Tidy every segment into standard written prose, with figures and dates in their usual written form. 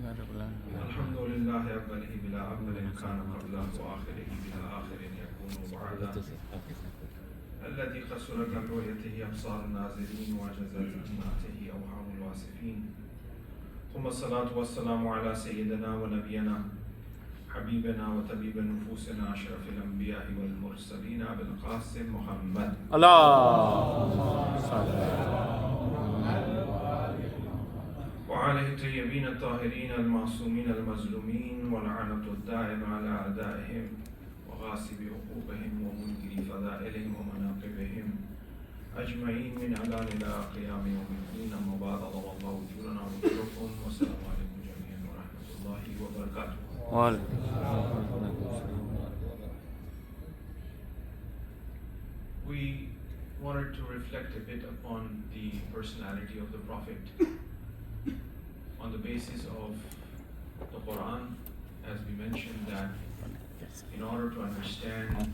الحمد لله أوله بلا أول كان قبله وآخره بلا آخر يكون بعده الذي خسرت عن رؤيته أبصار الناظرين وعجزت عن نعته أوهام الواصفين ثم الصلاة والسلام على سيدنا ونبينا حبيبنا وطبيب نفوسنا أشرف الأنبياء والمرسلين أبي القاسم محمد اللهم صل وعليه الطيبين الطاهرين المعصومين المظلومين ولعنة الدائم على أعدائهم وغاصب عقوبهم ومنكر فضائلهم ومناقبهم أجمعين من علان إلى قيام يوم الدين. أما بعد، الله أجورنا وأجوركم والسلام عليكم جميعا ورحمة الله وبركاته. We wanted to reflect a bit upon the personality of the Prophet on the basis of the Quran, as we mentioned that in order to understand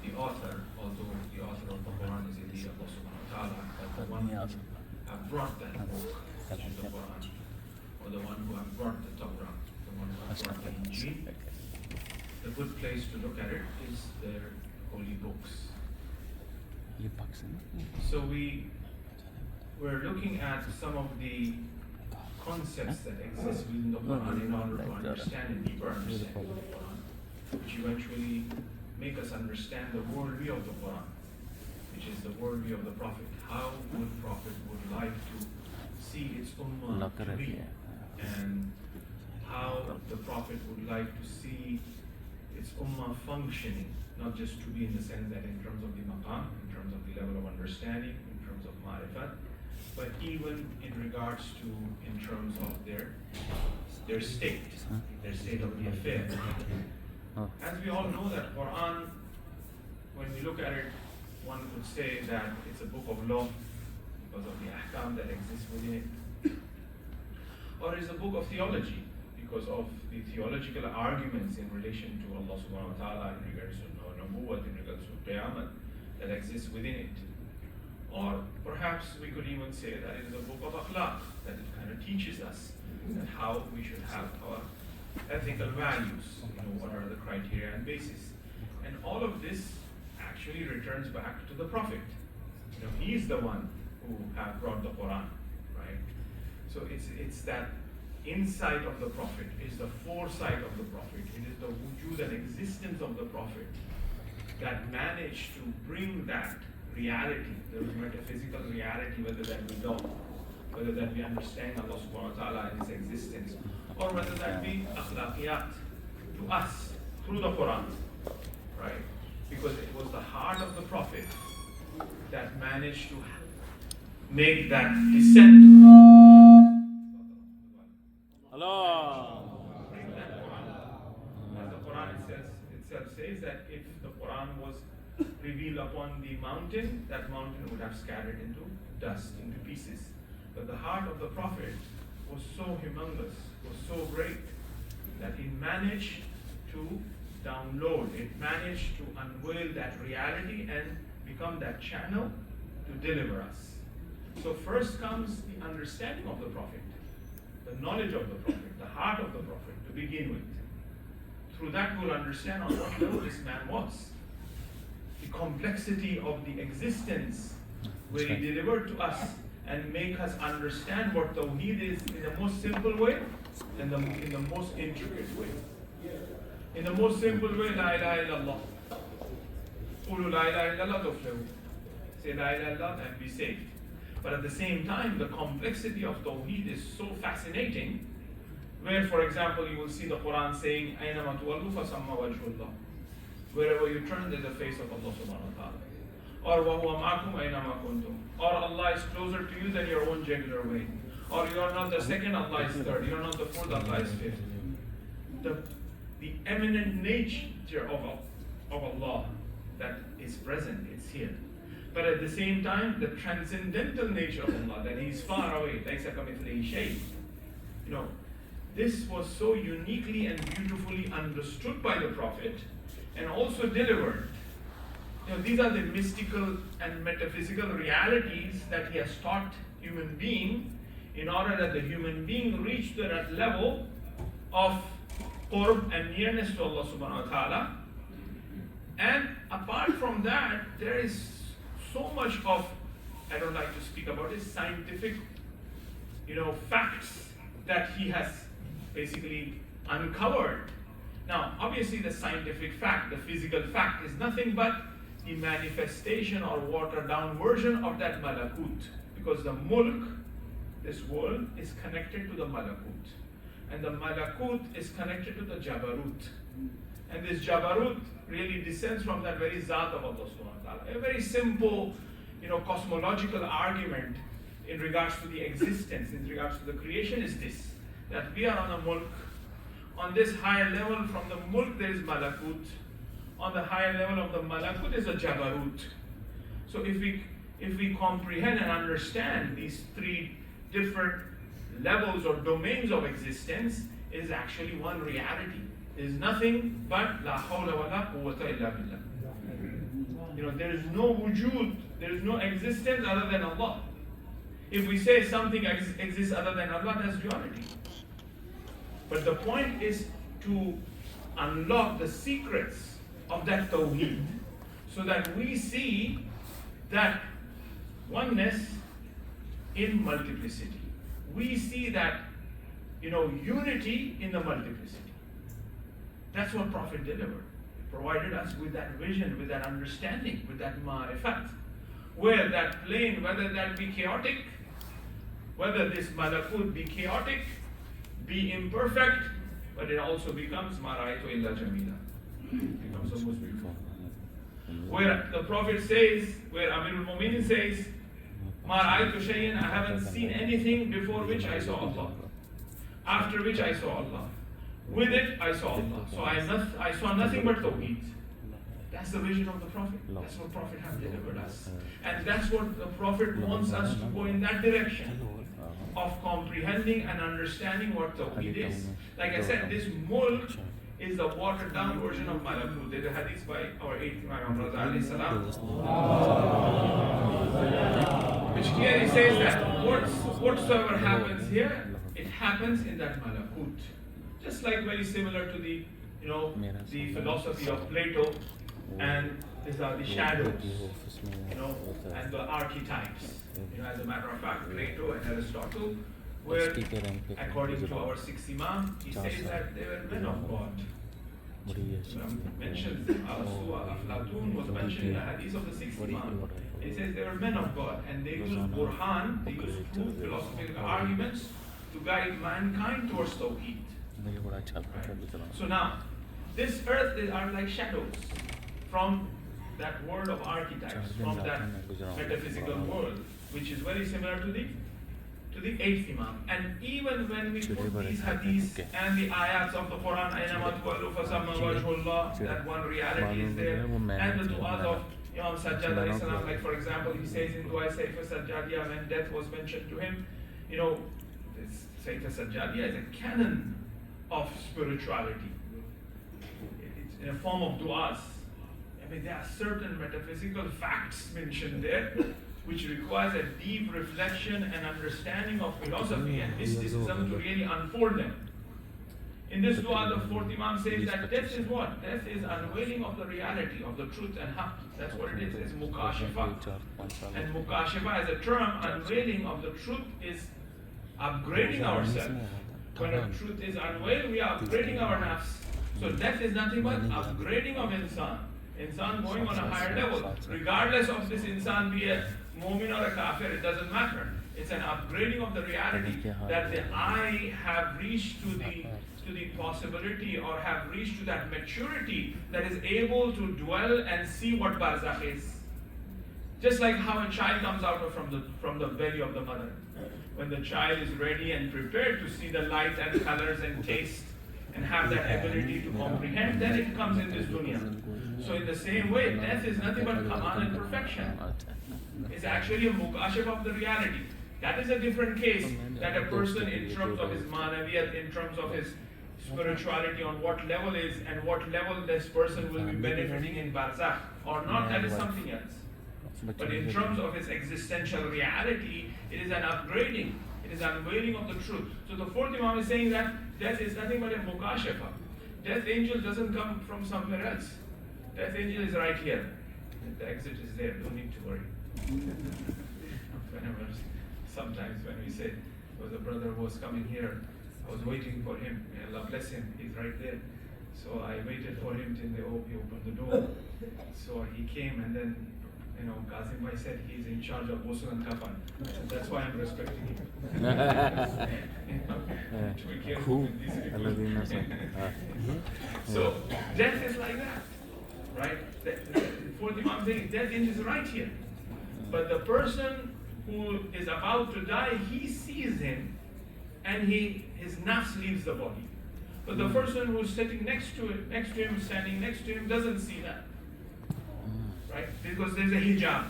the author, although the author of the Quran is indeed Allah subhanahu wa ta'ala, that the one who have brought that book, which is the Quran, or the one who have brought the Torah, the one who have brought the Injil, the good place to look at it is their holy books. So we were looking at some of the concepts that exist within the Quran in order to understand and deeper understand the Quran, which eventually make us understand the worldview of the Quran, which is the worldview of the Prophet. How would Prophet would like to see its ummah to be, and how the Prophet would like to see its ummah functioning, not just to be in the sense that in terms of the maqam, in terms of the level of understanding, in terms of ma'rifat, but even in regards to, in terms of their state of the affair. As we all know that Quran, when we look at it, one could say that it's a book of law because of the ahkam that exists within it, or it's a book of theology because of the theological arguments in relation to Allah subhanahu wa ta'ala, in regards to nubuwwat, in regards to qiyamah that exists within it. Or perhaps we could even say that it is a book of akhlaq, that it kind of teaches us that how we should have our ethical values, what are the criteria and basis. And all of this actually returns back to the Prophet. He is the one who have brought the Quran, right? So it's that insight of the Prophet, is the foresight of the Prophet, it is the wujud and existence of the Prophet that managed to bring that reality, the metaphysical reality, whether that we know, whether that we understand Allah subhanahu wa ta'ala and His existence, or whether that be akhlaqiyat to us through the Quran, right? Because it was the heart of the Prophet that managed to make that descent. Bring that Quran. As the Quran itself says that if the Quran was revealed upon the mountain, that mountain would have scattered into dust, into pieces. But the heart of the Prophet was so humongous, was so great, that he managed to download, it managed to unveil that reality and become that channel to deliver us. So first comes the understanding of the Prophet, the knowledge of the Prophet, the heart of the Prophet to begin with. Through that we'll understand on what level this man was. The complexity of the existence, where he delivered to us and make us understand what Tawheed is in the most simple way and in the most intricate way. In the most simple way, La ilaha illallah. Qulu la ilaha illallah tuflihu. Say La ilaha illallah and be saved. But at the same time, the complexity of Tawheed is so fascinating, where, for example, you will see the Quran saying, Aynama tuwallu fasamma wajhullah. Wherever you turn, there's the face of Allah subhanahu wa ta'ala. Or وَهُوَ مَعَكُمْ أَيْنَمَا كُنْتُمْ. Or Allah is closer to you than your own jugular vein. Or you are not the second, Allah is third. You are not the fourth, Allah is fifth. The eminent nature of Allah that is present, it's here. But at the same time, the transcendental nature of Allah, that He is far away. لَيْسَ كَمِثْلِهِ شَيْءٍ. This was so uniquely and beautifully understood by the Prophet and also delivered. These are the mystical and metaphysical realities that he has taught human being in order that the human being reach to that level of qurb and nearness to Allah subhanahu wa ta'ala. And apart from that, there is so much of, I don't like to speak about it, scientific, facts that he has basically uncovered. Now, obviously the scientific fact, the physical fact is nothing but the manifestation or watered down version of that malakut. Because the mulk, this world, is connected to the malakut. And the malakut is connected to the jabarut. And this jabarut really descends from that very zat of Allah subhanahu wa ta'ala. A very simple, cosmological argument in regards to the existence, in regards to the creation is this, that we are on a mulk. On this higher level from the mulk there is malakut. On the higher level of the malakut is a jabarut. So if we comprehend and understand these three different levels or domains of existence, it is actually one reality. It is nothing but la hawla wa la quwwata illa billah. There is no wujud, there is no existence other than Allah. If we say something exists other than Allah, that's duality. But the point is to unlock the secrets of that tawheed so that we see that oneness in multiplicity. We see that, unity in the multiplicity. That's what Prophet delivered. He provided us with that vision, with that understanding, with that ma'rifat. Where that plane, whether that be chaotic, whether this malakut be chaotic, be imperfect, but it also becomes maraitu illa jamila. Becomes the most beautiful. Where the Prophet says, where Amirul Mu'minin says, maraitu shay'in, I haven't seen anything before which I saw Allah. After which I saw Allah. With it I saw Allah. So I saw nothing but tawheed. That's the vision of the Prophet. That's what Prophet has delivered us. And that's what the Prophet wants us to go in that direction of comprehending and understanding what tawheed is. Like I said, this mulk is the watered down version of malakut. There's a hadith by our 8th Imam Mirza alayhi salam, which clearly says that whatsoever happens here, it happens in that malakut. Just like very similar to the philosophy of Plato, and these are the shadows, and the archetypes. As a matter of fact, Plato and Aristotle were, according to our 6th Imam, he says that they were men of God. Mentioned Aflatun was mentioned in the hadith of the 6th Imam. He says they were men of God, and they used burhan, they used proof, philosophical arguments to guide mankind towards tawheed. Right. So now, this earth are like shadows from that world of archetypes, from that metaphysical world, which is very similar to the 8th Imam. And even when we put these hadiths and the ayats of the Quran, that one reality is there, and the du'as of Imam Sajjad alayhi salam, like for example, he says in Dua Sayfa Sajjadiya, when death was mentioned to him, this Sayfa Sajjadiya is a canon of spirituality. It's in a form of du'as. There are certain metaphysical facts mentioned there which requires a deep reflection and understanding of philosophy and mysticism to really unfold them. In this dua, the 4th Imam says that death is what? Death is unveiling of the reality, of the truth and haqq. That's what it is. It's mukashifa. And mukashifa as a term, unveiling of the truth is upgrading ourselves. When the truth is unveiled, we are upgrading our nafs. So death is nothing but upgrading of insan. Insan going on a higher level. Regardless of this insan be a mu'min or a kafir, it doesn't matter. It's an upgrading of the reality that the I have reached to the possibility or have reached to that maturity that is able to dwell and see what barzakh is. Just like how a child comes out from the belly of the mother. When the child is ready and prepared to see the light and colors and taste and have that ability to comprehend, then it comes in this dunya. So in the same way, death is nothing but kamal and perfection. It's actually a mukashif of the reality. That is a different case, that a person in terms of his manaviyat, in terms of his spirituality, on what level is and what level this person will be benefiting in barzakh or not, that is something else. But in terms of its existential reality, it is an upgrading. It is unveiling of the truth. So the fourth Imam is saying that death is nothing but a mukashafa. Death angel doesn't come from somewhere else. Death angel is right here. The exit is there. Don't need to worry. Whenever, sometimes when we say, there was a brother who was coming here, I was waiting for him. May Allah bless him. He's right there. So I waited for him till he opened the door. So he came, and then, Kazim Bhai said he's in charge of Ghusl and Kafan. So that's why I'm respecting him. To be careful with these people. So death is like that, right? The fourth Imam saying death is right here. But the person who is about to die, he sees him, and his nafs leaves the body. But the person who's sitting next to him, standing next to him, doesn't see that. Right? Because there's a hijab.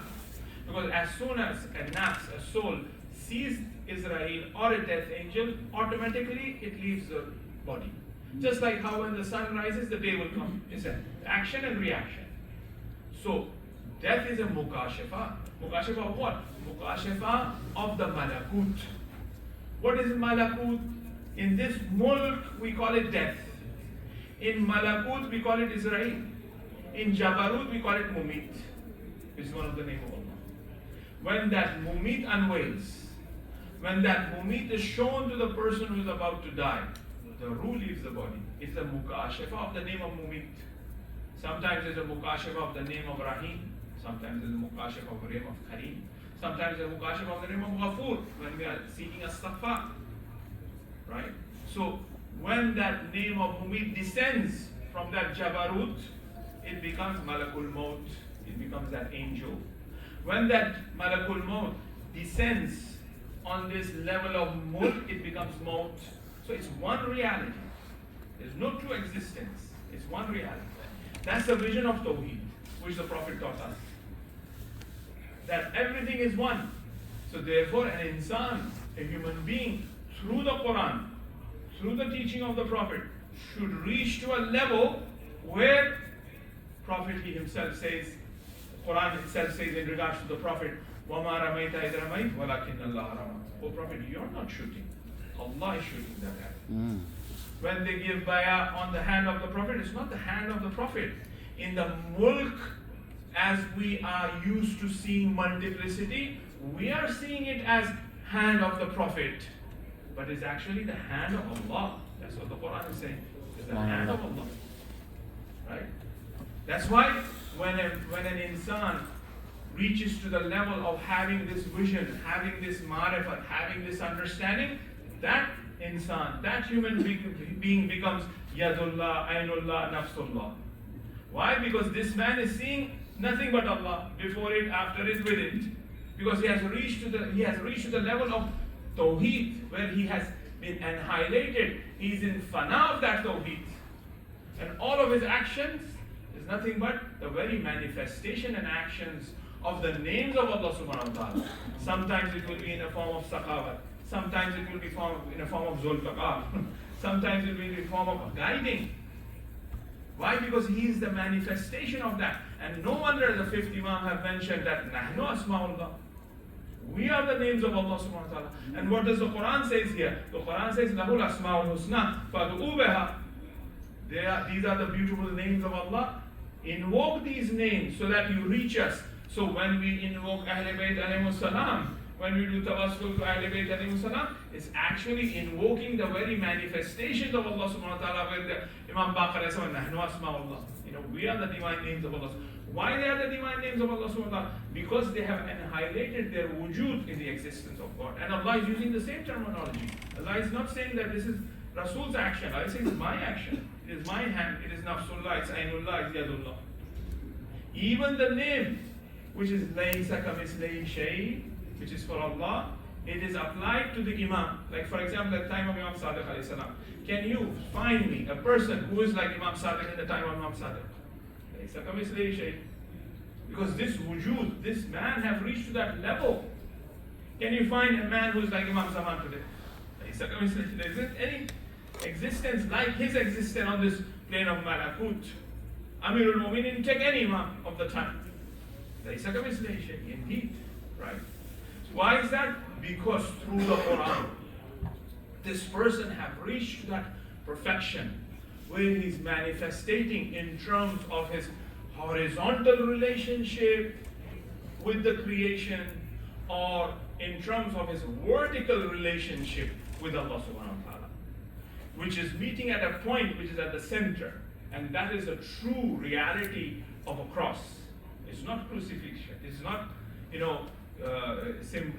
Because as soon as a nafs, a soul, sees Israel or a death angel, automatically it leaves the body. Just like how when the sun rises, the day will come. It's an action and reaction. So, death is a mukashafa. Mukashafa of what? Mukashafa of the malakut. What is malakut? In this mulk, we call it death. In malakut, we call it Israel. In Jabarut, we call it Mumit, which is one of the name of Allah. When that Mumit unveils, when that Mumit is shown to the person who is about to die, the ruh leaves the body. It's the mukashafa of the name of Mumit. Sometimes it's a mukashafa of the name of Rahim. Sometimes it's a mukashafa of the name of Kareem. Sometimes it's a mukashafa of the name of Ghafoor, when we are seeking astaghfar. Right? So, when that name of Mumit descends from that Jabarut, it becomes Malakul Maut. It becomes that angel. When that Malakul Maut descends on this level of Mulk, it becomes Maut. So it's one reality. There's no two existence. It's one reality. That's the vision of Tawheed, which the Prophet taught us. That everything is one. So therefore, an insan, a human being, through the Quran, through the teaching of the Prophet, should reach to a level where Prophet he himself says, Quran itself says in regards to the Prophet, وَمَا رَمَيْتَ إِذْ رَمَيْتَ وَلَكِنَّ اللَّهَ رَمَى. Oh Prophet, you're not shooting. Allah is shooting that hand. When they give bayah on the hand of the Prophet, it's not the hand of the Prophet. In the mulk, as we are used to seeing multiplicity, we are seeing it as hand of the Prophet. But it's actually the hand of Allah. That's what the Quran is saying. It's the hand of Allah. Right? That's why when an insan reaches to the level of having this vision, having this marifat, having this understanding, that insan, that human being becomes Yadullah, Ainullah, Nafsullah. Why? Because this man is seeing nothing but Allah, before it, after it, with it. Because he has reached to the level of Tawheed, where he has been annihilated. He is in fana of that Tawheed. And all of his actions is nothing but the very manifestation and actions of the names of Allah subhanahu wa ta'ala. Sometimes it will be in a form of Sakhawat. Sometimes it will be in a form of Zulfaqar. Sometimes it will be in a form of guiding. Why? Because he is the manifestation of that. And no wonder the fifth Imam have mentioned that Nahnu Asma'ullah. We are the names of Allah subhanahu wa ta'ala. And what does the Quran says here? The Quran says, Lahul Asma'ul Husna, Fad'u biha. These are the beautiful names of Allah. Invoke these names so that you reach us. So when we invoke Ahl-e-Bait alayhimus salam, when we do tawassul to Ahl-e-Bait alayhimus salam, it's actually invoking the very manifestations of Allah subhanahu wa ta'ala, where the Imam Baqir says, Nahnu Asma'ullah. We are the divine names of Allah. Why they are the divine names of Allah subhanahu wa ta'ala? Because they have annihilated their wujud in the existence of God. And Allah is using the same terminology. Allah is not saying that this is Rasul's action. Allah is saying it's my action. It is my hand. It is Nafsullah. It's Ainullah. It's Yadullah. Even the name, which is Laysa Kamislihi Shay, which is for Allah, it is applied to the Imam. Like for example, at the time of Imam Sadiq alayhi salam. Can you find me a person who is like Imam Sadiq in the time of Imam Sadiq? Laysa Kamislihi Shay. Because this wujud, this man have reached to that level. Can you find a man who is like Imam Zaman today? Laysa Kamislihi Shay. There isn't any existence like his existence on this plane of Malakut. Amirul Mu'minin, take any Imam of the time. Laysa Kamislihi Shay. Indeed. Right? So why is that? because through the Quran, this person have reached that perfection where he's manifesting in terms of his horizontal relationship with the creation, or in terms of his vertical relationship with Allah subhanahu wa ta'ala, which is meeting at a point which is at the center. And that is the true reality of a cross. It's not crucifixion. It's not,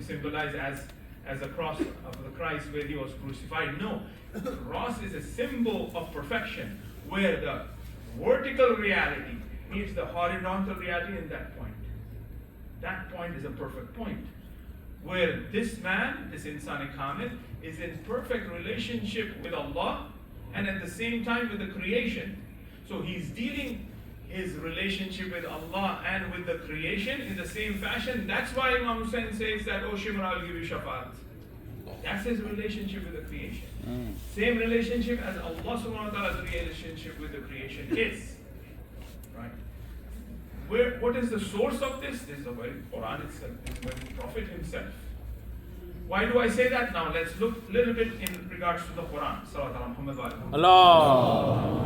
symbolized as a cross of the Christ where he was crucified. No, the cross is a symbol of perfection, where the vertical reality meets the horizontal reality in that point. That point is a perfect point, where this man, this Insani Kamil, is in perfect relationship with Allah and at the same time with the creation. So he's dealing his relationship with Allah and with the creation in the same fashion. That's why Imam Hussain says that, "Oh Shimr, I'll give you shafaat." That's his relationship with the creation. Same relationship as Allah subhanahu wa ta'ala's relationship with the creation is. Right? What is the source of this? This is the very Quran itself, the very Prophet himself. Why do I say that? Now let's look a little bit in regards to the Quran. Salawat ala Muhammad wa ala Muhammad.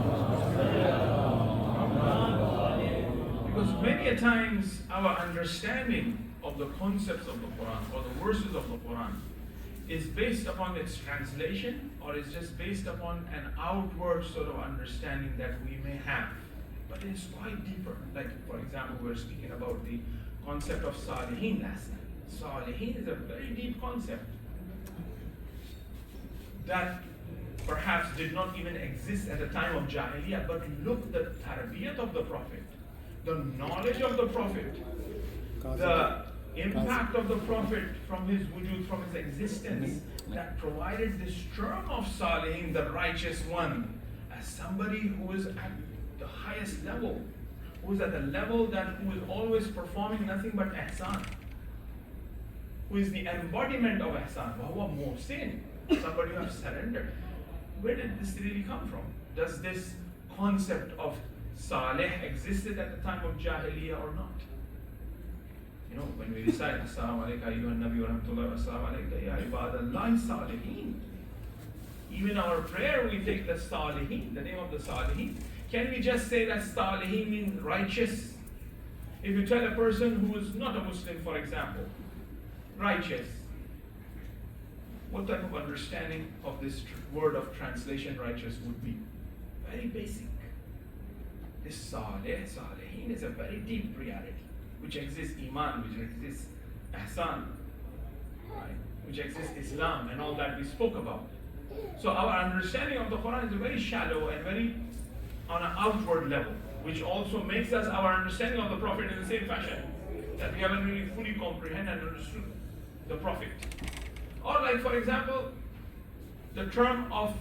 Because many a times our understanding of the concepts of the Quran or the verses of the Quran is based upon its translation, or is just based upon an outward sort of understanding that we may have. But it's quite deeper. Like, for example, we were speaking about the concept of Salihin last night. Salihin is a very deep concept that perhaps did not even exist at the time of Jahiliyyah, but look, the tarbiyat of the Prophet, the knowledge of the Prophet, the impact of the Prophet from his wujud, from his existence, that provided this term of Salihin, the righteous one, as somebody who is at the highest level, who is at the level who is always performing nothing but ihsan, who is the embodiment of ihsan, wahuwa muhsin, somebody who has surrendered. Where did this really come from? Does this concept of Salih existed at the time of Jahiliyyah or not? When we recite Assalamu alayka ayyuhan nabi wa rahmatullahi wa assalamu alayka ya ibadallahi salihin, even our prayer we take the Salihin, the name of the Salihin. Can we just say that Salihin means righteous? If you tell a person who is not a Muslim, for example, righteous, what type of understanding of this word of translation righteous would be? Very basic. This Salihin is a very deep reality, which exists Iman, which exists Ihsan, right? Which exists Islam and all that we spoke about. So our understanding of the Quran is very shallow and very on an outward level, which also makes us our understanding of the Prophet in the same fashion, that we haven't really fully comprehended and understood the Prophet. Or like, for example, the term of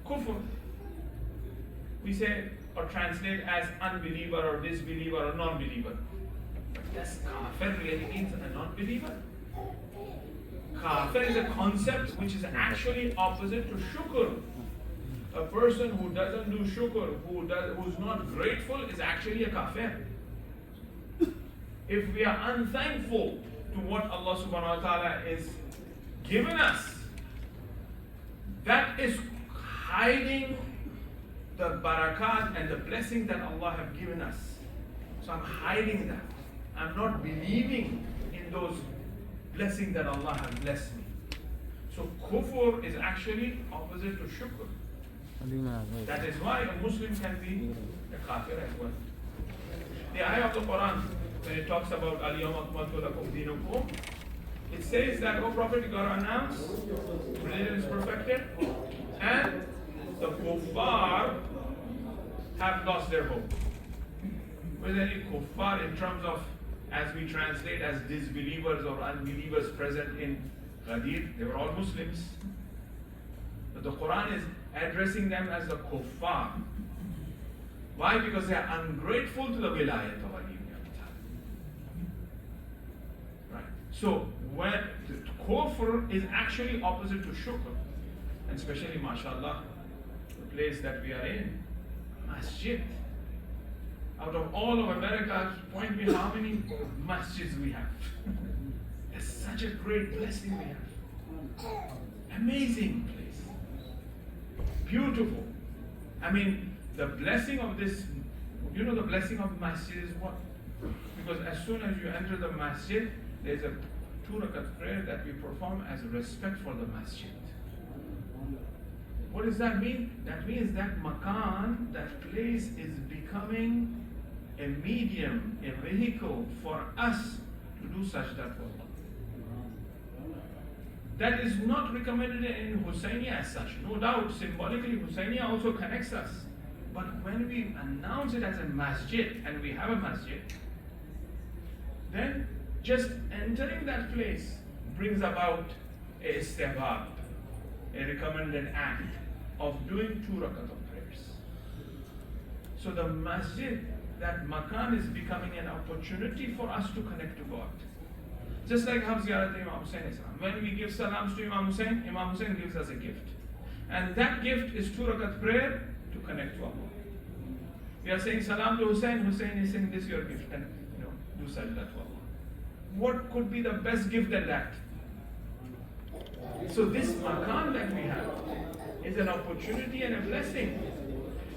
kufr, we say or translate as unbeliever or disbeliever or non-believer. But does kafir really means a non-believer? Kafir is a concept which is actually opposite to shukr. A person who doesn't do shukr, who's not grateful, is actually a kafir. If we are unthankful to what Allah subhanahu wa ta'ala is given us, that is hiding the barakat and the blessing that Allah have given us. So I'm hiding that. I'm not believing in those blessings that Allah has blessed me. So kufr is actually opposite to shukr. That is why a Muslim can be a kafir as well. The ayah of the Quran, when it talks about Al-Yawma Akmaltu Lakum Dinakum, it says that, O Prophet, you got to announce religion is perfected, and the kuffar have lost their hope. Whether any kuffar in terms of, as we translate as disbelievers or unbelievers present in Ghadir, they were all Muslims. But the Quran is addressing them as the kuffar. Why? Because they are ungrateful to the wilayat of Ali. Right? So, when the kufr is actually opposite to shukr, and especially, mashallah, the place that we are in, masjid. Out of all of America, point me how many masjids we have. It's such a great blessing we have. Amazing place. Beautiful. I mean, the blessing of this, you know, the blessing of masjid is what? Because as soon as you enter the masjid, there's a 2 rakat prayer that we perform as a respect for the masjid. What does that mean? That means that makan, that place is becoming a medium, a vehicle for us to do sajda for Allah. That is not recommended in Husainiya as such. No doubt, symbolically, Husainiya also connects us. But when we announce it as a masjid, and we have a masjid, then just entering that place brings about a istihbab, a recommended act of doing 2 rakat of prayers. So the masjid, that makan, is becoming an opportunity for us to connect to God. Just like how ziyarat Imam Hussain is. When we give salams to Imam Hussain gives us a gift. And that gift is 2 rakat prayer to connect to Allah. We are saying salam to Hussain is saying this is your gift, and do sajda to Allah. What could be the best gift than that? So this makan that we have is an opportunity and a blessing.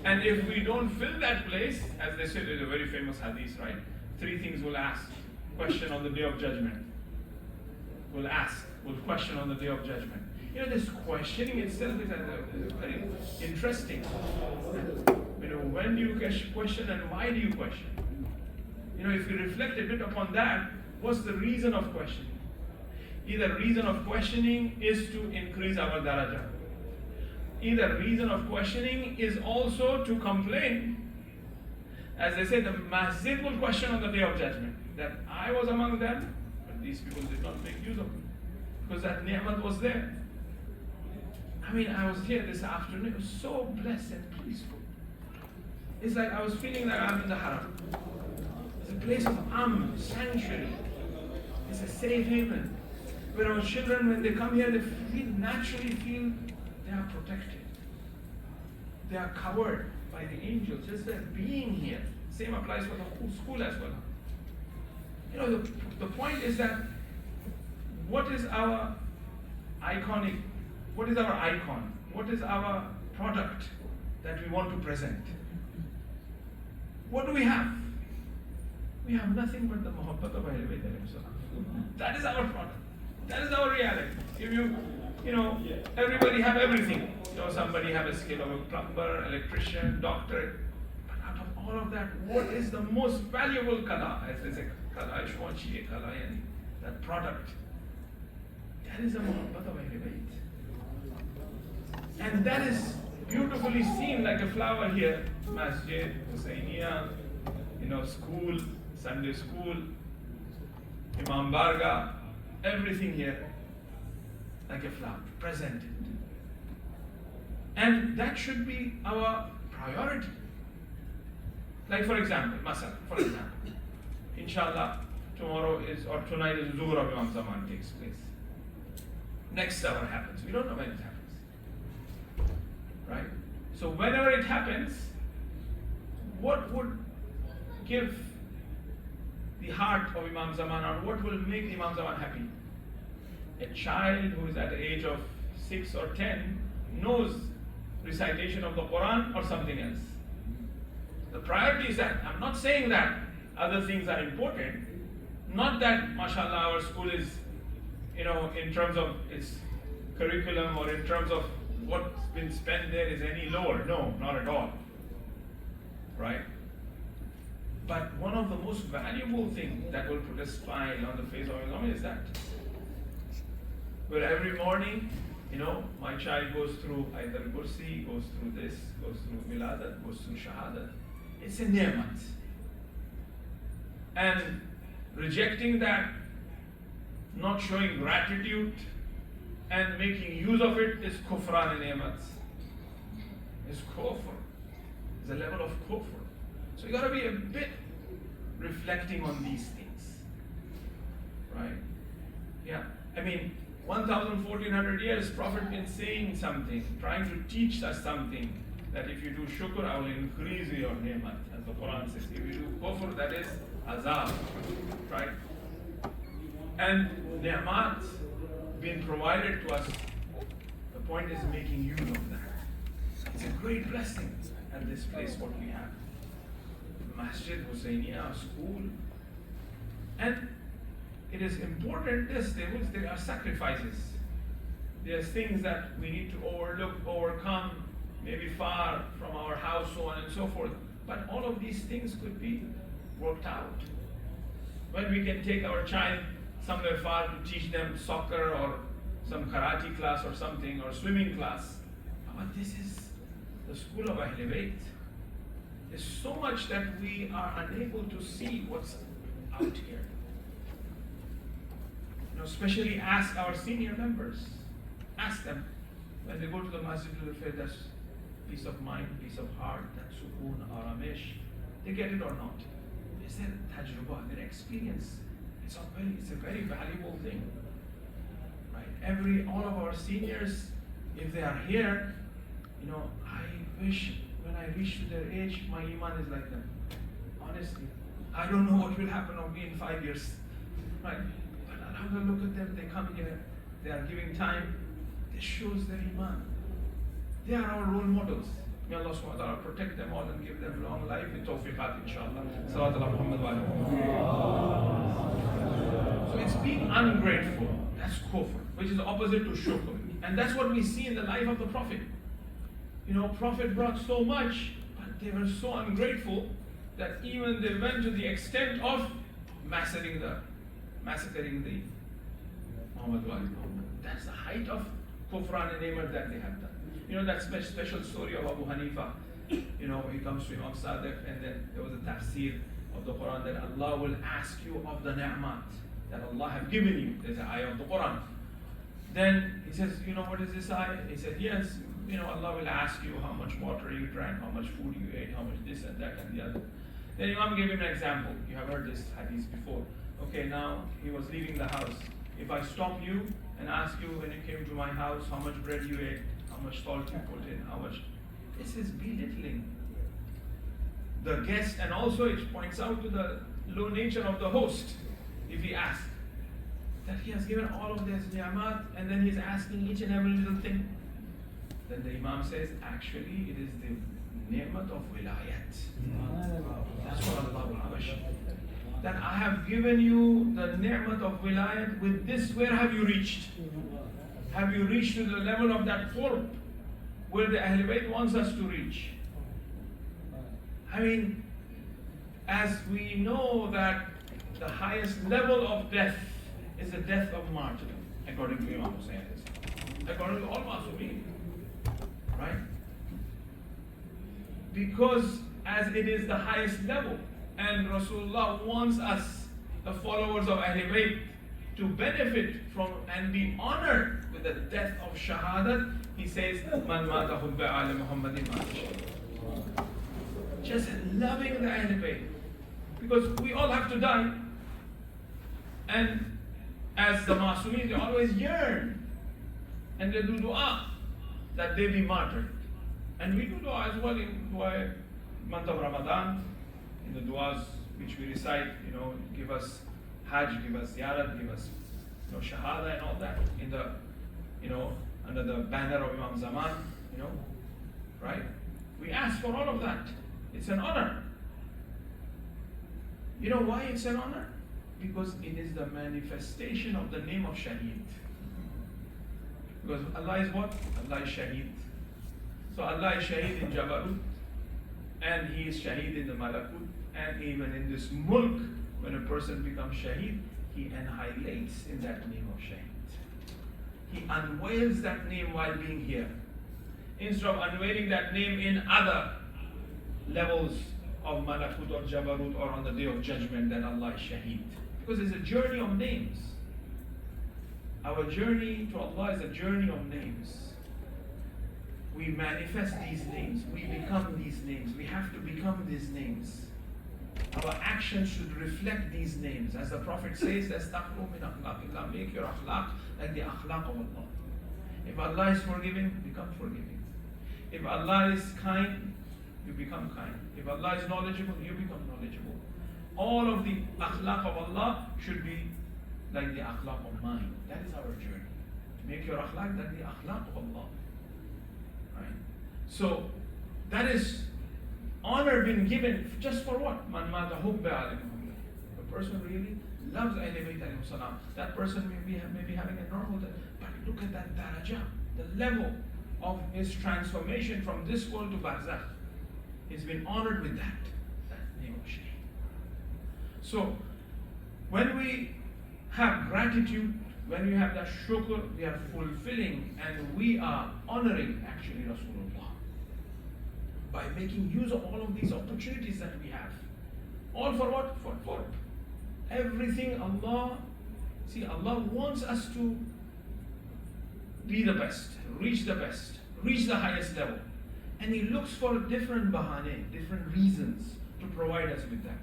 And if we don't fill that place, as they say, there's a very famous hadith, right? 3 things we'll ask. Question on the day of judgment. We'll question on the day of judgment. This questioning itself is very interesting. When do you question and why do you question? If you reflect a bit upon that, what's the reason of questioning? Either reason of questioning is to increase our darajah. Either reason of questioning is also to complain. As they say, the masjid will question on the day of judgment. That I was among them, but these people did not make use of it. Because that ni'mat was there. I was here this afternoon, it was so blessed and peaceful. It's like I was feeling like I'm in the haram. It's a place of sanctuary. It's a safe haven. Where our children, when they come here, they naturally feel they are protected. They are covered by the angels, just their being here. Same applies for the school as well. The point is that what is our icon? What is our product that we want to present? What do we have? We have nothing but the muhabbat of Ahl-e-Bait. That is our product. That is our reality. If everybody have everything. Somebody have a skill of a plumber, electrician, doctor. But out of all of that, what is the most valuable kala? As they say, kala ishwachi, kala yani, that product. That is the muhabbat of Ahl-e-Bait. And that is beautifully seen like a flower here. Masjid, Husainiya, school, Sunday school, Imam Barga, everything here like a flower, presented. And that should be our priority. Like for example, inshallah, tomorrow is, or tonight is Zuhr of Imam Zaman takes place. Next hour happens. We don't know when it happens. Right? So whenever it happens, what would give the heart of Imam Zaman, or what will make Imam Zaman happy? A child who is at the age of 6 or 10 knows recitation of the Quran or something else. The priority is that. I'm not saying that other things are important. Not that, mashallah, our school is, in terms of its curriculum or in terms of what's been spent there is any lower. No, not at all. Right? But one of the most valuable things that will put a smile on the face of Islam is that. Where every morning, my child goes through either Kursi, goes through this, goes through Wiladat, goes through Shahadat. It's a ni'mat. And rejecting that, not showing gratitude, and making use of it is kufran ni'mat. It's kufr. It's a level of kufr. So you got to be a bit reflecting on these things. Right? Yeah. 1,400 years, Prophet been saying something, trying to teach us something, that if you do shukr, I will increase your ni'mat, as the Quran says. If you do kufr, that is azab. Right? And ni'mat, been provided to us. The point is making use of that. It's a great blessing at this place what we have. Masjid, Hussainiya, school. And it is important, there are sacrifices. There's things that we need to overcome, maybe far from our house, so on and so forth. But all of these things could be worked out. When we can take our child somewhere far to teach them soccer or some karate class or something, or swimming class. But this is the school of Ahl-e-Bait. There's so much that we are unable to see what's out here. Especially ask our senior members. Ask them when they go to the Masjid al-Firdaus, peace of mind, peace of heart, that sukoon, aramish, they get it or not? Is their tajrubah, their experience? It's a very valuable thing, right? All of our seniors, if they are here, I wish when I reach to their age, my iman is like them. Honestly, I don't know what will happen of me in 5 years, right? But Alhamdulillah, look at them, they come here, they are giving time. This shows their iman. They are our role models. May Allah subhanahu wa ta'ala protect them all and give them long life with tawfiqat, inshallah. Salawat ala Muhammad wa ala. So it's being ungrateful. That's kufr, which is the opposite to shukr. And that's what we see in the life of the Prophet. Prophet brought so much, but they were so ungrateful that even they went to the extent of massacring the Muhammad wa ala. That's the height of kufran and ni'mat that they have done. That special story of Abu Hanifa. He comes to Imam Sadiq, and then there was a tafsir of the Quran that Allah will ask you of the ni'mat that Allah have given you. There's an ayah of the Quran. Then he says, what is this ayah? He said, yes, Allah will ask you how much water you drank, how much food you ate, how much this and that and the other. Then Imam gave him an example. You have heard this hadith before. Okay, now he was leaving the house. If I stop you and ask you when you came to my house how much bread you ate, how much salt you put in, how much, this is belittling the guest, and also it points out to the low nature of the host. If he asks that he has given all of this ni'mat and then he's asking each and every little thing, then the Imam says actually it is the ni'mat of wilayat. That's what Allah will wish. That I have given you the ni'mat of wilayat. With this, where have you reached? Have you reached to the level of that qurb where the Ahl-e-Bait wants us to reach? As we know that the highest level of death is the death of martyrdom, according to Imam Hussain, according to all Masumeen, right? Because as it is the highest level, and Rasulullah wants us, the followers of Ahl-e-Bait, to benefit from and be honored with the death of shahadat, he says, Man mata hubba ala Muhammadin ma. Just loving the Ahl-e-Bait. Because we all have to die. And as the Masumeen, they always yearn. And they do dua that they be martyred. And we do dua as well in dua month of Ramadan, in the duas which we recite, give us Hajj, give us Ziyarat, give us Shahada and all that in the under the banner of Imam Zaman, right? We ask for all of that. It's an honor. You know why it's an honor? Because it is the manifestation of the name of Shaheed. Because Allah is what? Allah is Shaheed. So Allah is Shaheed in Jabarut, and He is Shaheed in the Malakut, and even in this mulk, when a person becomes Shaheed, he annihilates in that name of Shaheed. He unveils that name while being here, instead of unveiling that name in other levels of Malakut or Jabarut or on the day of judgment, that Allah is Shaheed. Because it's a journey of names. Our journey to Allah is a journey of names. We manifest these names. We become these names. We have to become these names. Our actions should reflect these names. As the Prophet says, make your akhlaq like the akhlaq of Allah. If Allah is forgiving, become forgiving. If Allah is kind, you become kind. If Allah is knowledgeable, you become knowledgeable. All of the akhlaq of Allah should be like the akhlaq of mine. That is our journey. Make your akhlaq that the akhlaq of Allah. Right? So that is honor being given just for what? Man mata hubba alayhim. The person really loves Ahl-e-Bait alayhim salam. That person may be having a normal day, but look at that daraja, the level of his transformation from this world to barzakh. He's been honored with that. That name of Sheikh. So when we have gratitude, when we have that shukr, we are fulfilling and we are honoring actually Rasulullah by making use of all of these opportunities that we have. All for what? For everything Allah. See, Allah wants us to be the best, reach the highest level. And He looks for different bahane, different reasons to provide us with that.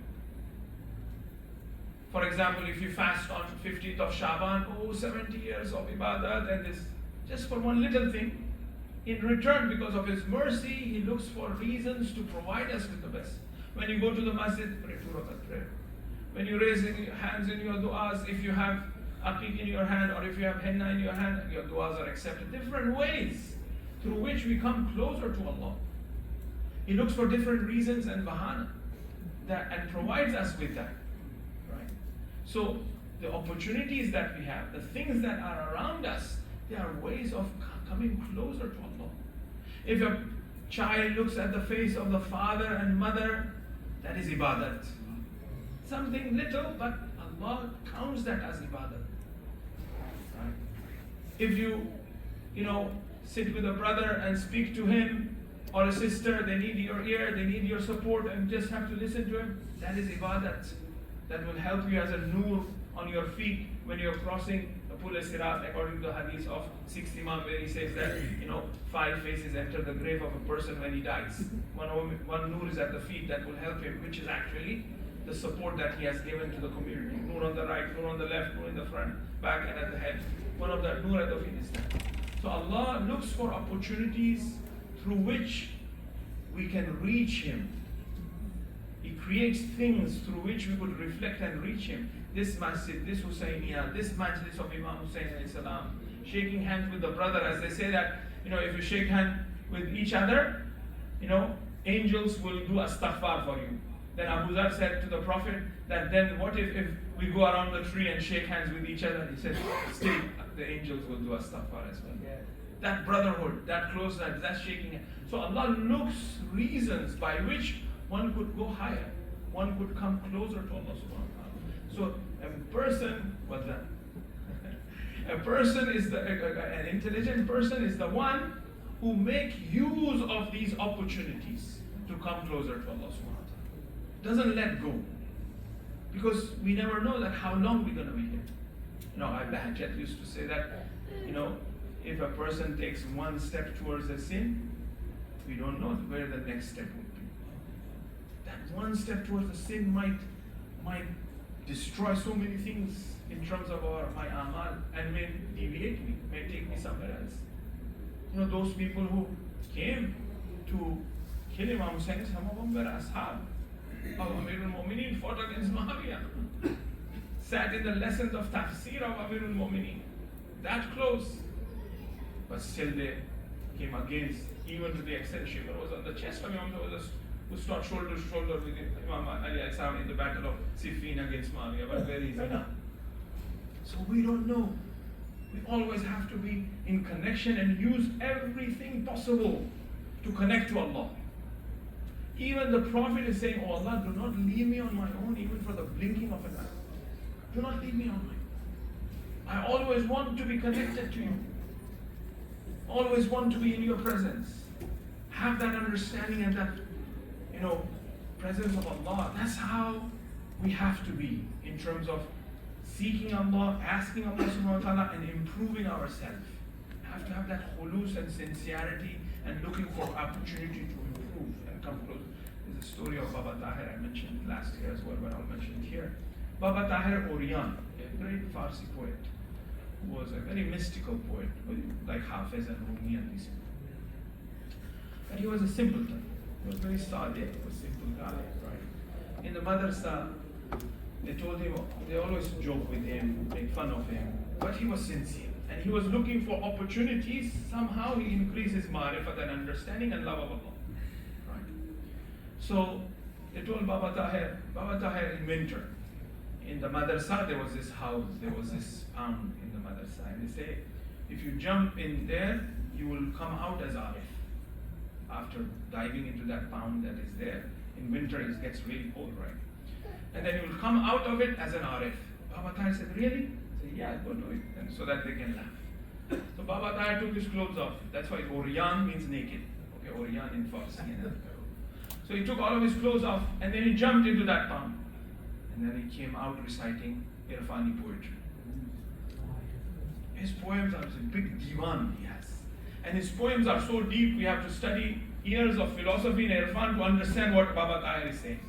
For example, if you fast on 15th of Shaban, 70 years of ibadat and this, just for one little thing. In return, because of His mercy, He looks for reasons to provide us with the best. When you go to the masjid, pray 2 rakat prayer. When you raise your hands in your du'as, if you have aqiq in your hand or if you have henna in your hand, your du'as are accepted. Different ways through which we come closer to Allah. He looks for different reasons and bahana and provides us with that. Right? So the opportunities that we have, the things that are around us, they are ways of coming closer to Allah. If a child looks at the face of the father and mother, that is ibadat. Something little, but Allah counts that as ibadat. Right? If you sit with a brother and speak to him, or a sister, they need your ear, they need your support, and just have to listen to him, that is ibadat. That will help you as a nur on your feet when you're crossing the Pul-e-Sirat, according to the hadith of 6th Imam, where he says that 5 faces enter the grave of a person when he dies. One nur is at the feet that will help him, which is actually the support that he has given to the community. Nur on the right, nur on the left, nur in the front, back, and at the head. One of the nur at the feet is that. So Allah looks for opportunities through which we can reach Him. He creates things through which we could reflect and reach Him. This masjid, this Husayniyah, this Majlis of Imam Hussain alayhi salam, shaking hands with the brother, as they say that, if you shake hands with each other, angels will do astaghfar for you. Then Abu Dhar said to the Prophet that then what if we go around the tree and shake hands with each other? He said, still the angels will do astaghfar as well. Yeah. That brotherhood, that closeness, that shaking hands. So Allah looks reasons by which one could go higher, one could come closer to Allah subhanahu wa ta'ala. So a person, what's that? A person is an intelligent person is the one who make use of these opportunities to come closer to Allah subhanahu wa ta'ala. Doesn't let go. Because we never know that how long we're going to be here. Bahajat used to say that, if a person takes one step towards a sin, we don't know where the next step would be. That one step towards the sin might destroy so many things in terms of my amal and may deviate me, may take me somewhere else. Those people who came to kill Imam Hussain, some of them were ashab of Amirul Mu'mineen, fought against Muawiyah, sat in the lessons of tafsir of Amirul Mu'mineen, that close. But still they came against, even to the extent Sheikh was on the chest of Imam Hussain, who stood shoulder to shoulder with Imam Ali in the battle of Siffin against Muawiyah. But where is he now? So we don't know. We always have to be in connection and use everything possible to connect to Allah. Even the Prophet is saying, oh Allah, do not leave me on my own even for the blinking of an eye. Do not leave me on my own. I always want to be connected to you. Always want to be in your presence. Have that understanding and that, presence of Allah. That's how we have to be in terms of seeking Allah, asking Allah subhanahu wa ta'ala, and improving ourselves. Have to have that khulus and sincerity and looking for opportunity to improve and come close. There's a story of Baba Tahir I mentioned last year as well, but I'll mention it here. Baba Tahir Oriyan, a great Farsi poet, who was a very mystical poet, like Hafiz and Rumi and these people. But he was a simpleton. He was very sadiq, a simple guy, right? In the madrasa, they told him, they always joke with him, make fun of him, but he was sincere. And he was looking for opportunities. Somehow he increased his ma'rifat and understanding and love of Allah. Right? So they told Baba Tahir in winter, in the madrasa there was this house, there was this pound in the madrasa. And they say, if you jump in there, you will come out as Arif. After diving into that pound that is there, in winter it gets really cold, right? And then you will come out of it as an Arif. Baba Tahir said, really? I said, yeah, go do it. And so that they can laugh. So Baba Tahir took his clothes off. That's why Oriyan means naked. Okay, Oriyan in Farsi. So he took all of his clothes off and then he jumped into that pound. And then he came out reciting Irfani poetry. His poems are a big diwan he has. And his poems are so deep, we have to study years of philosophy and Irfan to understand what Baba Tahir is saying.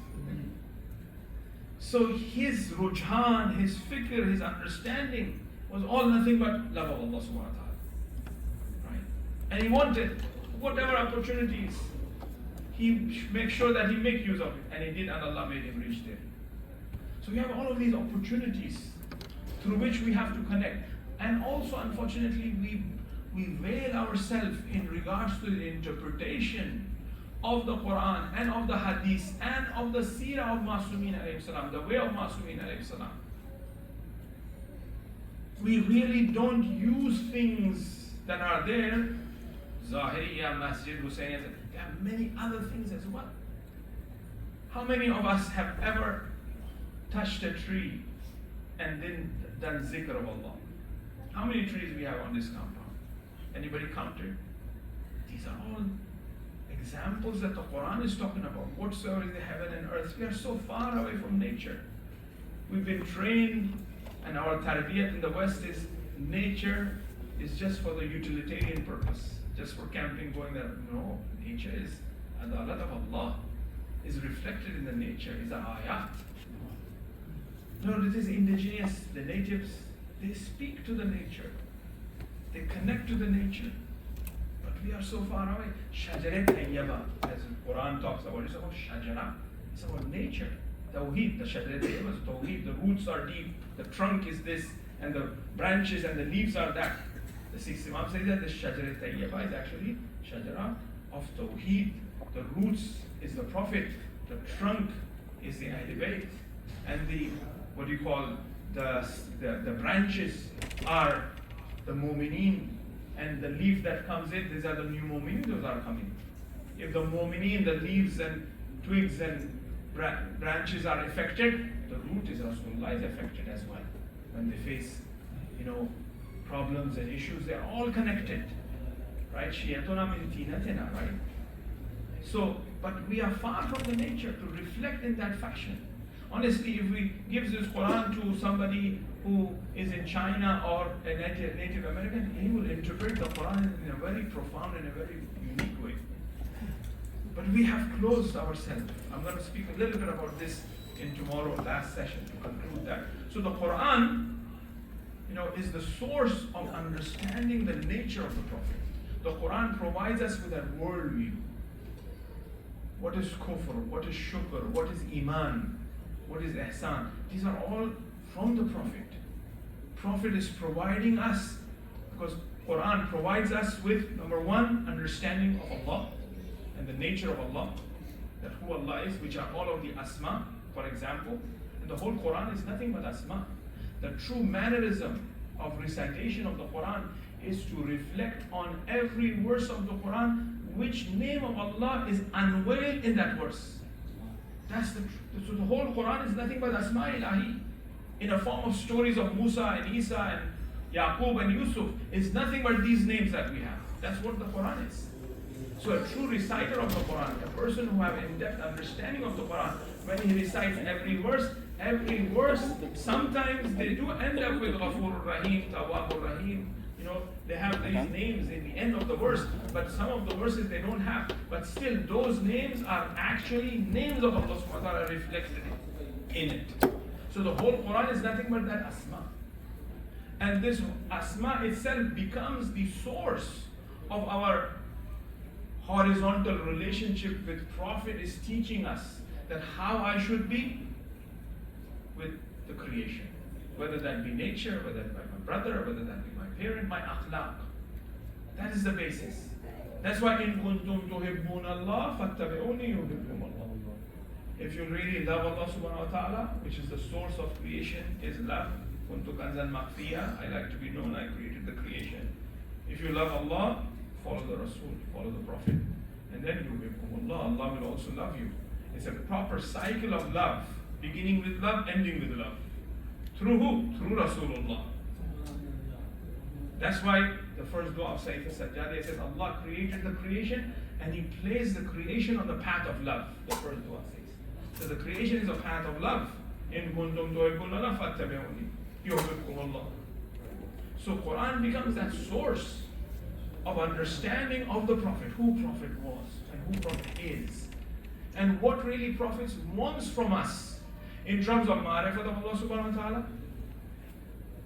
So his rujhan, his fikr, his understanding was all nothing but love of Allah subhanahu wa ta'ala. Right? And he wanted whatever opportunities, he make sure that he make use of it. And he did, and Allah made him reach there. So we have all of these opportunities through which we have to connect. And also, unfortunately, we veil ourselves in regards to the interpretation of the Quran and of the Hadith and of the Seerah of Masumin alayhi salam, the way of Masumin alayhi salam. We really don't use things that are there. Zahiriya, Masjid, Hussein, there are many other things as well. How many of us have ever touched a tree and then done zikr of Allah? How many trees we have on this compound? Anybody counted? These are all examples that the Quran is talking about. Whatsoever is the heaven and earth. We are so far away from nature. We've been trained, and our tarbiyat in the West is nature is just for the utilitarian purpose, just for camping, going there. No, nature is adalat of Allah, is reflected in the nature, is an ayat. No, it is indigenous, the natives, they speak to the nature. They connect to the nature. But we are so far away. Shajarat tayyaba, as the Quran talks about, it's about shajara. It's about nature. Tawheed, the shajarat tayyaba is tawheed. The roots are deep, the trunk is this, and the branches and the leaves are that. The sixth Imam says that the shajarat tayyaba is actually shajara of tawheed. The roots is the Prophet, the trunk is the Ahl-e-Bait, and the, what do you call, the branches are the mu'mineen, and the leaf that comes in, these are the new mu'mineen, those are coming. If the mu'mineen, the leaves and twigs and branches are affected, the root is Rasulullah is affected as well. When they face, problems and issues, they're all connected. Right? Shiyatuna min tinatina, right? So, but we are far from the nature to reflect in that fashion. Honestly, if we give this Quran to somebody who is in China or a Native American, he will interpret the Quran in a very profound and a very unique way. But we have closed ourselves. I'm going to speak a little bit about this in tomorrow's last session to conclude that. So the Quran, is the source of understanding the nature of the Prophet. The Quran provides us with a worldview. What is kufr? What is shukr? What is iman? What is ihsan? These are all from the Prophet. Prophet is providing us, because Quran provides us with, number one, understanding of Allah and the nature of Allah, that who Allah is, which are all of the asma, for example. And the whole Quran is nothing but asma. The true mannerism of recitation of the Quran is to reflect on every verse of the Quran, which name of Allah is unveiled in that verse. So the whole Quran is nothing but Asma Ilahi in a form of stories of Musa and Isa and Yaqub and Yusuf. Is nothing but these names that we have. That's what the Quran is. So a true reciter of the Quran, a person who has in-depth understanding of the Quran, when he recites every verse, sometimes they do end up with Ghafur Rahim, Tawwabur Rahim. They have these names in the end of the verse, but some of the verses they don't have. But still, those names are actually names of Allah subhanahu wa ta'ala reflected in it. So the whole Quran is nothing but that Asma. And this Asma itself becomes the source of our horizontal relationship with Prophet, is teaching us that how I should be with the creation. Whether that be nature, whether that be my brother, whether that be my parent, my akhlaq. That is the basis. That's why in kuntum tuhibbun Allah fattabi'uni yuhibbukum Allah. If you really love Allah subhanahu wa ta'ala, which is the source of creation, is love. Kuntu kanzan makhfiya, I like to be known, I created the creation. If you love Allah, follow the Rasul, follow the Prophet. And then yuhibbukum Allah, Allah will also love you. It's a proper cycle of love, beginning with love, ending with love. Through who? Through Rasulullah. That's why the first dua of Sayyid al-Sajjadi says, Allah created the creation and He placed the creation on the path of love. The first dua says. So the creation is a path of love. In kuntum tuhibbuna fattabi'uni yuhibbukum Allah. So Quran becomes that source of understanding of the Prophet, who Prophet was and who Prophet is. And what really Prophet wants from us in terms of ma'rifat of Allah subhanahu wa ta'ala,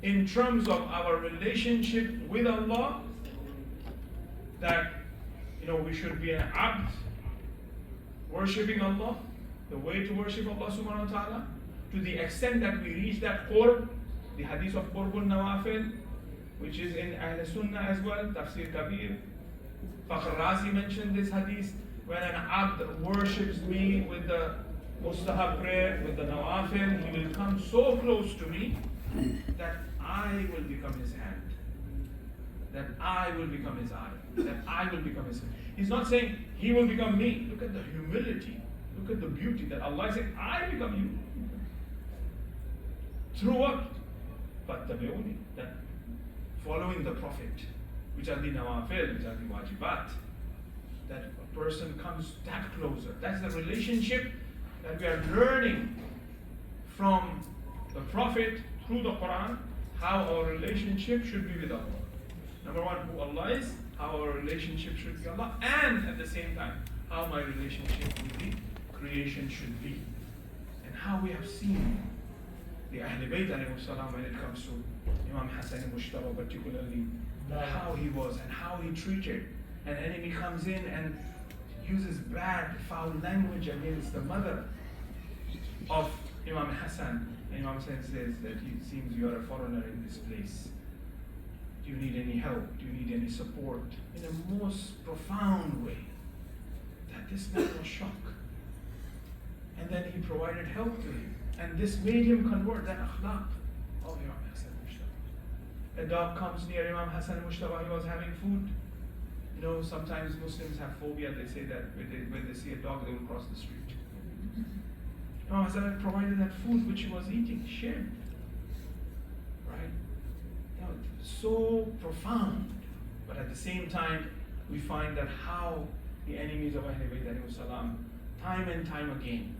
in terms of our relationship with Allah, that we should be an abd, worshipping Allah, the way to worship Allah subhanahu wa ta'ala, to the extent that we reach that qurb, the hadith of qurbun nawafil, which is in Ahl-e-Sunnah as well, Tafsir Kabir. Fakhr Razi mentioned this hadith, when an abd worships me with the mustahab prayer, with the nawafil, he will come so close to me that I will become his hand, that I will become his eye, that I will become his hand. He's not saying he will become me. Look at the humility, look at the beauty that Allah is saying, I become you. Through what? Fattabi'uni, that following the Prophet, which are the nawafil, which are the wajibat, that a person comes that closer. That's the relationship that we are learning from the Prophet through the Quran, how our relationship should be with Allah. Number one, who Allah is, how our relationship should be with Allah, and at the same time, how my relationship with the creation should be. And how we have seen the Ahl-e-Bait when it comes to Imam Hassan al-Mushtaba particularly, how he was and how he treated. An enemy comes in and uses bad, foul language against the mother of Imam Hassan. And Imam Hassan says that it seems you are a foreigner in this place. Do you need any help? Do you need any support? In a most profound way. That this man was shocked. And then he provided help to him. And this made him convert that akhlaq of Imam Hassan al-Mushtaba. A dog comes near Imam Hassan al-Mushtaba, he was having food. Sometimes Muslims have phobia. They say that when they see a dog, they will cross the street. Imam Hassan provided that food which he was eating, shared. Right? So profound. But at the same time, we find that how the enemies of Ahl-e-Bait time and time again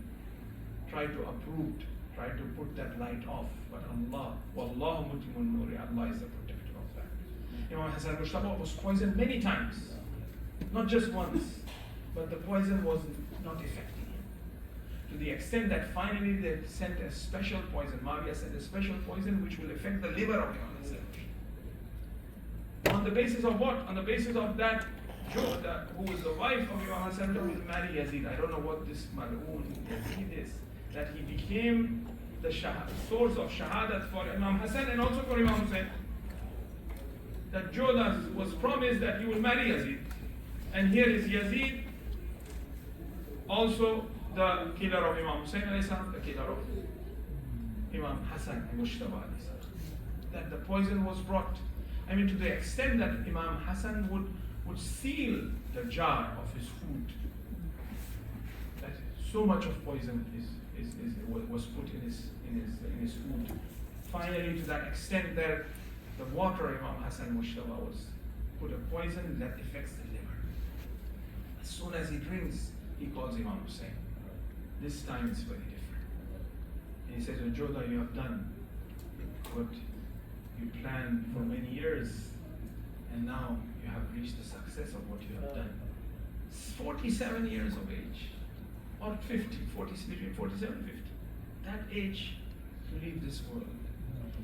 try to uproot, try to put that light off. But Allah, Wallahu mutimun nuri, Allah is the protector of that. Imam Hassan al-Mushtaba was poisoned many times. Not just once. But the poison was not affecting him. To the extent that finally they sent a special poison. Muawiyah sent a special poison which will affect the liver of Imam Hassan. On the basis of what? On the basis of that who is the wife of Imam Hassan will marry Yazid. I don't know what this mal'oon Yazid is. That he became the source of shahadat for Imam Hassan and also for Imam Hussain. That Jodas was promised that he will marry Yazid. And here is Yazid, also the killer of Imam Hussain, the killer of Imam Hassan al-Mushtaba. That the poison was brought. To the extent that Imam Hassan would seal the jar of his food. That so much of poison was put in his food. Finally, to that extent that the water Imam Hassan al-Mushtaba was put a poison that affects the liver. As soon as he drinks, he calls Imam Hussain. This time it's very different. And he says, Joda, you have done what you planned for many years, and now you have reached the success of what you have done. 47 years of age, or 50, between 47 and 50. That age to leave this world.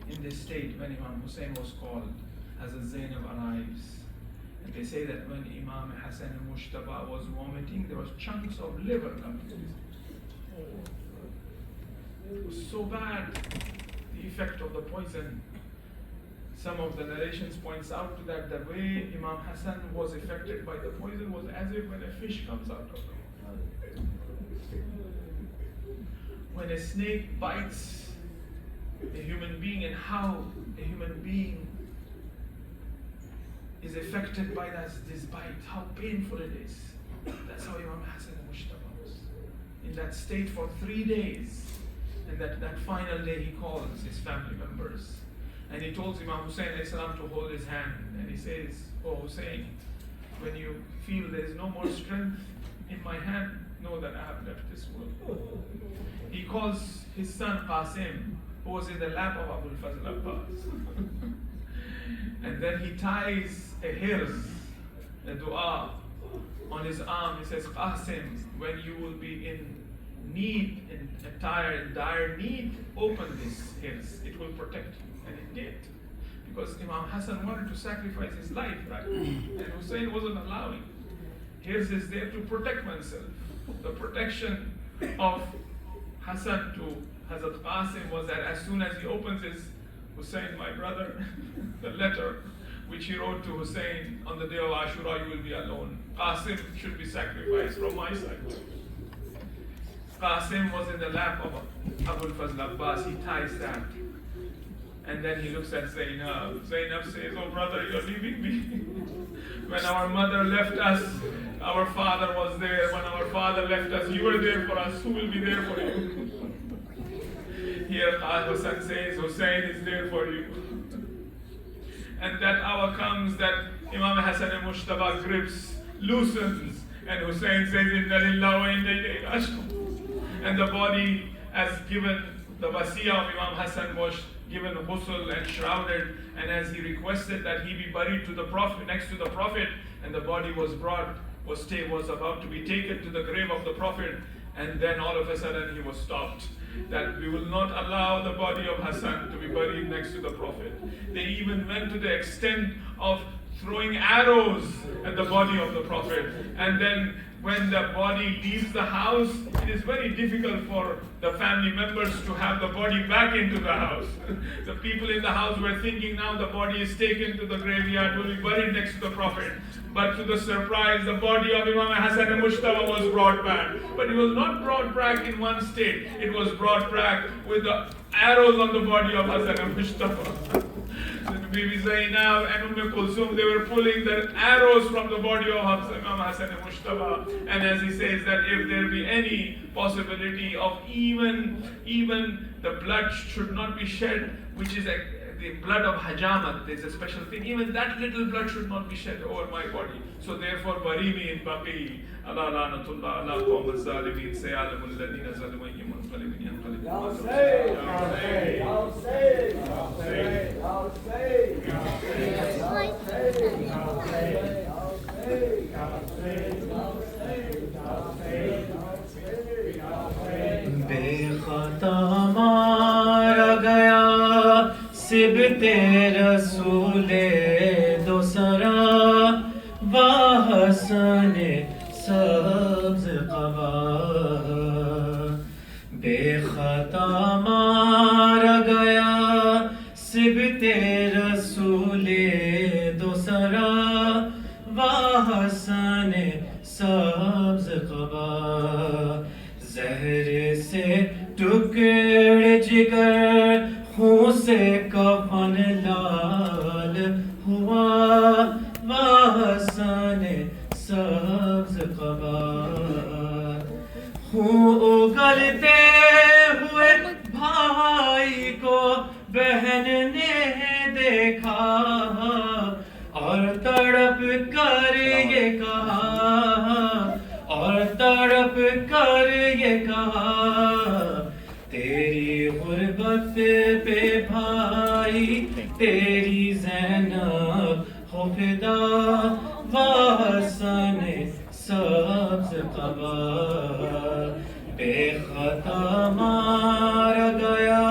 In this state, when Imam Hussain was called, as a Zainab arrives, and they say that when Imam Hassan al-Mushtaba was vomiting, there was chunks of liver coming to his head. It was so bad, the effect of the poison. some of the narrations points out that the way Imam Hassan was affected by the poison was as if when a fish comes out of it. When a snake bites a human being, and how a human being is affected by this bite, how painful it is. That's how Imam Hassan Mushtaba was. In that state for 3 days. And that final day he calls his family members. And he told Imam Hussein ﷺ to hold his hand. And he says, "Oh Hussein, when you feel there is no more strength in my hand, know that I have left this world." He calls his son Qasim, who was in the lap of Abul Fazl Abbas. And then he ties a hirz, a dua, on his arm. He says, "Qasim, when you will be in need, in dire need, open this hirz. It will protect you." And it did. Because Imam Hassan wanted to sacrifice his life, right? And Hussein wasn't allowing. Hirz is there to protect oneself. The protection of Hassan to Hazrat Qasim was that as soon as he opens his, "Hussein, my brother," the letter which he wrote to Hussein on the day of Ashura, "You will be alone. Qasim should be sacrificed from my side." Qasim was in the lap of Abul Fazl Abbas. He ties that. And then he looks at Zainab. Zainab says, "Oh brother, you're leaving me." When our mother left us, our father was there. When our father left us, you were there for us. Who will be there for you? Here Hassan says, "Hussein is there for you." And that hour comes that Imam Hassan Mushtaba grips, loosens, and Hussein says, "Inna lillahi wa inna ilayhi raji'un." And the body, as given, the wasiyah of Imam Hassan was given ghusl and shrouded, and as he requested that he be buried to the Prophet, next to the Prophet, and the body was brought, was about to be taken to the grave of the Prophet, and then all of a sudden he was stopped. That we will not allow the body of Hassan to be buried next to the Prophet. They even went to the extent of throwing arrows at the body of the Prophet. And then when the body leaves the house, it is very difficult for the family members to have the body back into the house. The people in the house were thinking now the body is taken to the graveyard, will be buried next to the Prophet. But to the surprise, the body of Imam Hassan Mushtaba was brought back. But it was not brought back in one state. It was brought back with the arrows on the body of Hassan Mushtaba. Bibi Zainab and Kulsum, they were pulling the arrows from the body of Imam Hassan Mushtaba. And as he says that if there be any possibility of even the blood should not be shed, which is the blood of Hajamat, there's a special thing, even that little blood should not be shed over my body. So therefore, Barimi in Baqi, Allah Lanatullah, Allah Qawm al-Zalimin, Sayyalamun Ladina Zalimayim Munqalibin Yanqalibin. Ya say, Ya say, Ya say, Ya say, Ya say, Ya say, Ya say, बेखता मारा गया सिबते रसूले दोसरा वाहसने सब्ज क़बा बेखता मारा गया सिबते रसूले दोसरा वाहसने सब्ज क़बा जहर से टुकड़े जिगर खून से कफन लाल हुआ वाहसने सब्ज क़बा खून उगलते हुए भाई को बहन ने देखा और तड़प कर ये कहा और तड़प कर ये कहा तेरी गुर्बत पे भाई तेरी ज़ैनब हो फिदा वाहसने सब्ज़ क़बा बेख़ता मारा गया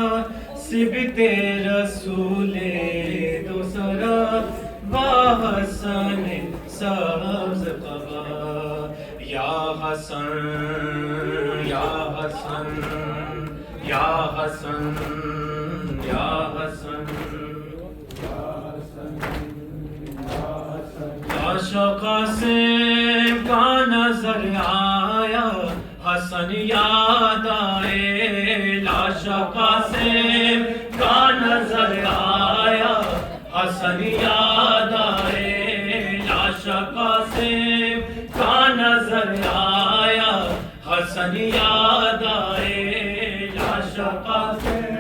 सिबते रसूले दोसरा वाहसने सब्ज़ क़बा या हसन या हसन या हसन या हसन لاشا قاسم کا نظر آیا حسن یاد آئے لاشا قاسم کا نظر آیا حسن یاد آئے لاشا قاسم کا نظر آیا حسن یاد آئے لاشا قاسم